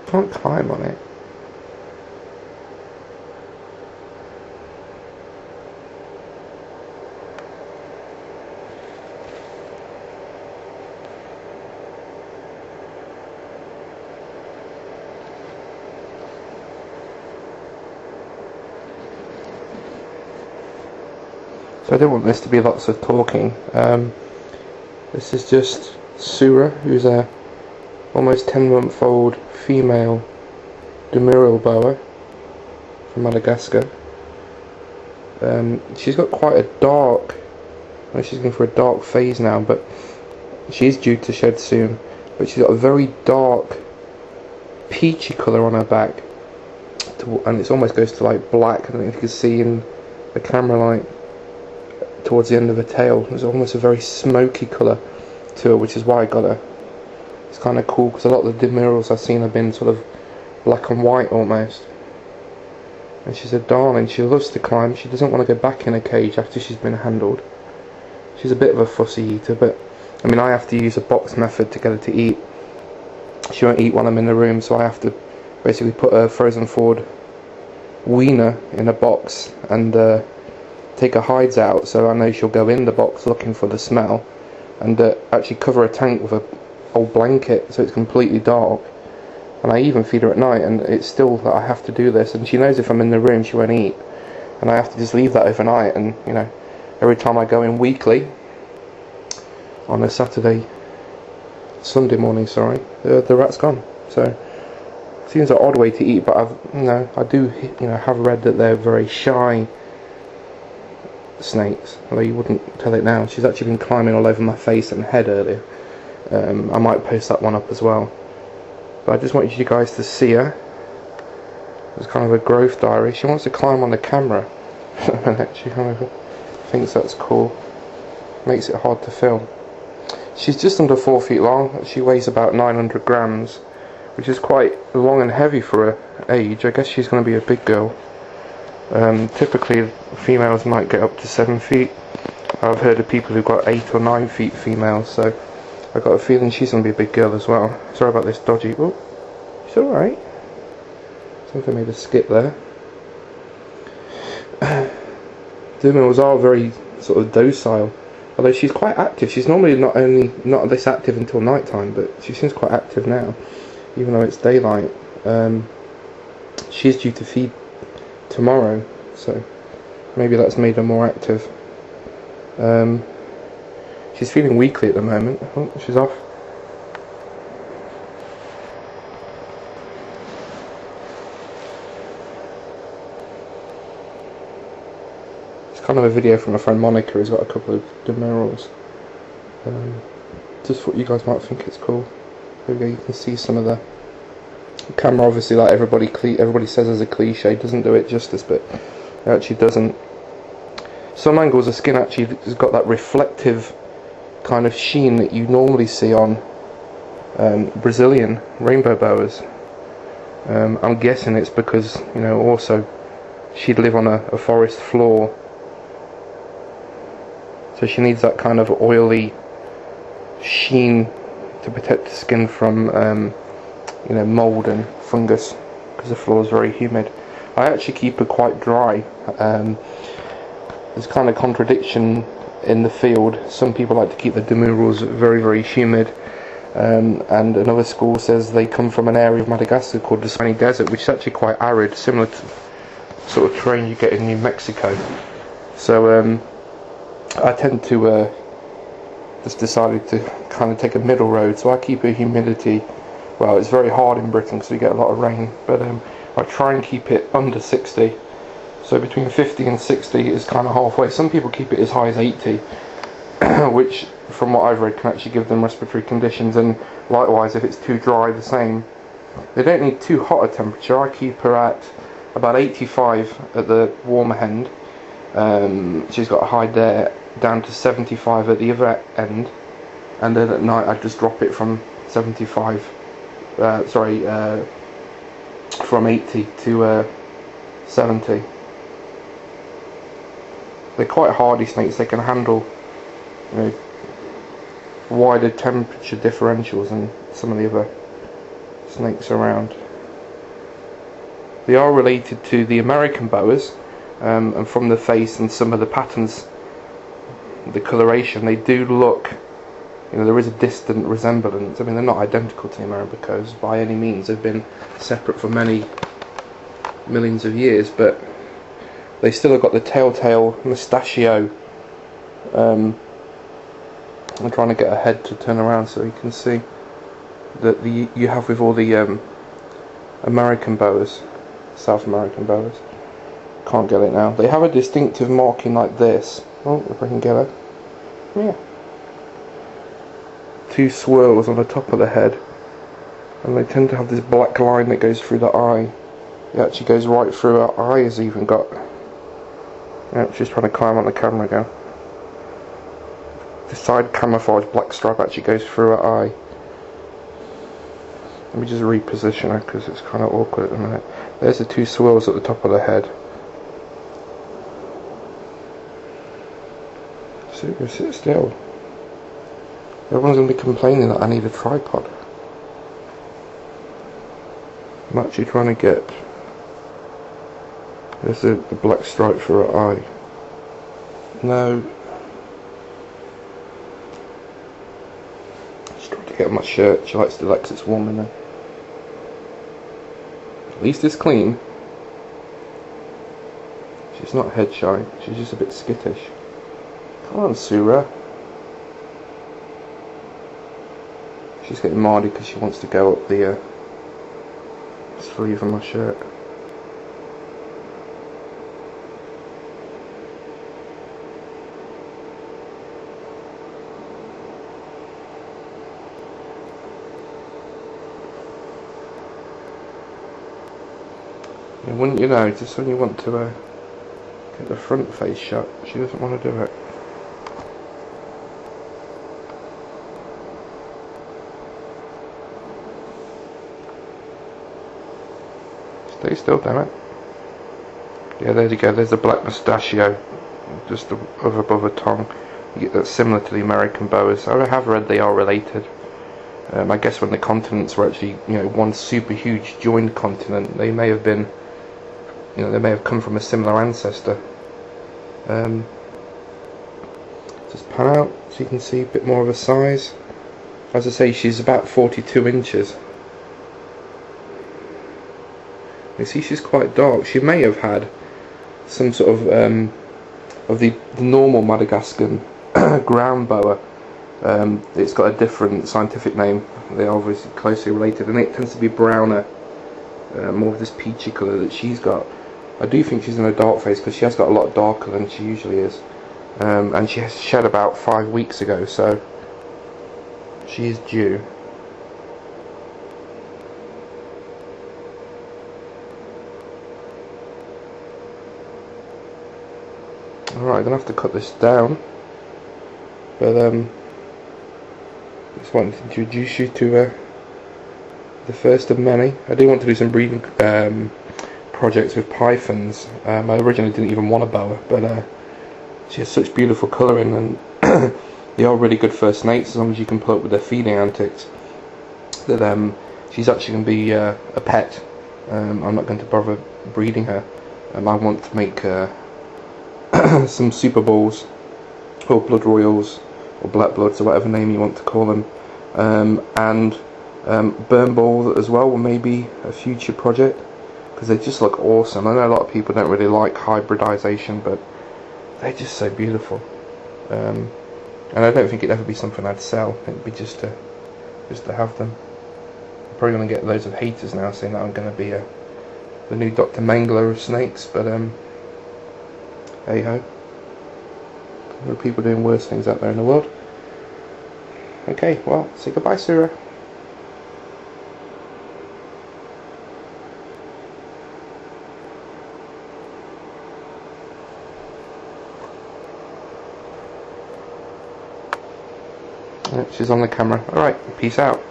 Can't climb on it. So I don't want this to be lots of talking. This is just Sura, who's a almost 10-month-old female Dumeril boa from Madagascar. She's got quite a dark, well, she's going for a dark phase now, but she's due to shed soon. But she's got a very dark peachy colour on her back, and it almost goes to like black. I don't know if you can see in the camera light towards the end of her tail. There's almost a very smoky colour to her, which is why I got her. It's kind of cool because a lot of the Dumerils I've seen have been sort of black and white almost. And she's a darling. She loves to climb. She doesn't want to go back in a cage after she's been handled. She's a bit of a fussy eater, but I mean, I have to use a box method to get her to eat. She won't eat when I'm in the room, so I have to basically put a frozen forward wiener in a box and take her hides out, so I know she'll go in the box looking for the smell, and actually cover a tank with a old blanket so it's completely dark. And I even feed her at night, and it's still that I have to do this, and she knows if I'm in the room she won't eat, and I have to just leave that overnight. And you know, every time I go in weekly on a Sunday morning, sorry, the rat's gone. So it seems an odd way to eat, but I do have read that they're very shy snakes, although you wouldn't tell it now. She's actually been climbing all over my face and head earlier. I might post that one up as well, but I just wanted you guys to see her. It's kind of a growth diary. She wants to climb on the camera and she kind of thinks that's cool. Makes it hard to film. She's just under 4 feet long. She weighs about 900 grams, which is quite long and heavy for her age. I guess she's going to be a big girl. Typically females might get up to 7 feet. I've heard of people who've got 8 or 9 feet females, so I've got a feeling she's going to be a big girl as well. Sorry about this dodgy. Oh, she's alright. Something made a skip there. Dumerils are very sort of docile, although she's quite active. She's normally not this active until night time, but she seems quite active now, even though it's daylight. She's due to feed tomorrow, so maybe that's made her more active. She's feeling weakly at the moment. Oh, she's off. It's kind of a video from my friend Monica, who's got a couple of Dumerils. Just thought you guys might think it's cool. There we go, you can see some of the camera. Obviously, like everybody says as a cliche, doesn't do it justice, but it actually doesn't. Some angles the skin actually has got that reflective kind of sheen that you normally see on Brazilian rainbow boas. I'm guessing it's because, you know, also she'd live on a forest floor, so she needs that kind of oily sheen to protect the skin from you know, mould and fungus, because the floor is very humid. I actually keep her quite dry. There's kind of contradiction in the field. Some people like to keep the Dumerils very, very humid, and another school says they come from an area of Madagascar called the Sunny Desert, which is actually quite arid, similar to sort of terrain you get in New Mexico. So I tend to just decided to kind of take a middle road, so I keep her humidity, well, it's very hard in Britain because we get a lot of rain, but I try and keep it under 60. So between 50 and 60 is kind of halfway. Some people keep it as high as 80, which from what I've read can actually give them respiratory conditions, and likewise if it's too dry, the same. They don't need too hot a temperature. I keep her at about 85 at the warmer end. She's got a high there down to 75 at the other end, and then at night I just drop it from 75, from 80 to 70. They're quite hardy snakes. They can handle, you know, wider temperature differentials than some of the other snakes around. They are related to the American boas, and from the face and some of the patterns, the coloration, they do look, you know, there is a distant resemblance. I mean, they're not identical to the American boas by any means. They've been separate for many millions of years, but they still have got the telltale mustachio. I'm trying to get a head to turn around so you can see that you have with all the American boas, South American boas. Can't get it now. They have a distinctive marking like this. Oh, if I can get it. Yeah. Two swirls on the top of the head, and they tend to have this black line that goes through the eye. It actually goes right through her eye. Has even got. Yeah, she's trying to climb on the camera again. The side camouflage black stripe actually goes through her eye. Let me just reposition her because it's kind of awkward at the minute. There's the two swirls at the top of the head. Sit still. Everyone's going to be complaining that I need a tripod. I'm actually trying to get. There's the black stripe for her eye. No. Just trying to get on my shirt. She likes to relax, it's warm in there. At least it's clean. She's not head shy, she's just a bit skittish. Come on, Sura. She's getting mardy because she wants to go up the sleeve of my shirt. And wouldn't you know, just when you want to get the front face shut, she doesn't want to do it. Stay still, damn it. Yeah, there you go, there's the black mustachio, just above her tongue. You get that similar to the American boas. I have read they are related. I guess when the continents were actually, you know, one super huge joined continent, they may have been, you know, they may have come from a similar ancestor. Just pan out so you can see a bit more of a size. As I say, she's about 42 inches. You see, she's quite dark. She may have had some sort of the normal Madagascan ground boa. It's got a different scientific name. They're obviously closely related, and it tends to be browner, more of this peachy colour that she's got. I do think she's in a dark phase because she has got a lot darker than she usually is, and she has shed about 5 weeks ago, so she is due. Alright, I'm going to have to cut this down, but just wanted to introduce you to the first of many. I do want to do some breeding projects with pythons. I originally didn't even want a boa, but she has such beautiful colouring, and they are really good for snakes as long as you can put up with their feeding antics, that she's actually going to be a pet. I'm not going to bother breeding her. I want to make some super balls or blood royals or black bloods or whatever name you want to call them, and burn ball as well, or maybe a future project, because they just look awesome. I know a lot of people don't really like hybridization, but they're just so beautiful, and I don't think it'd ever be something I'd sell. It'd be just to have them. I'm probably going to get loads of haters now saying that I'm going to be the new Dr. Mangler of snakes, but hey ho, there are people doing worse things out there in the world. Okay, well, say goodbye, Sura. She's on the camera. Alright, peace out.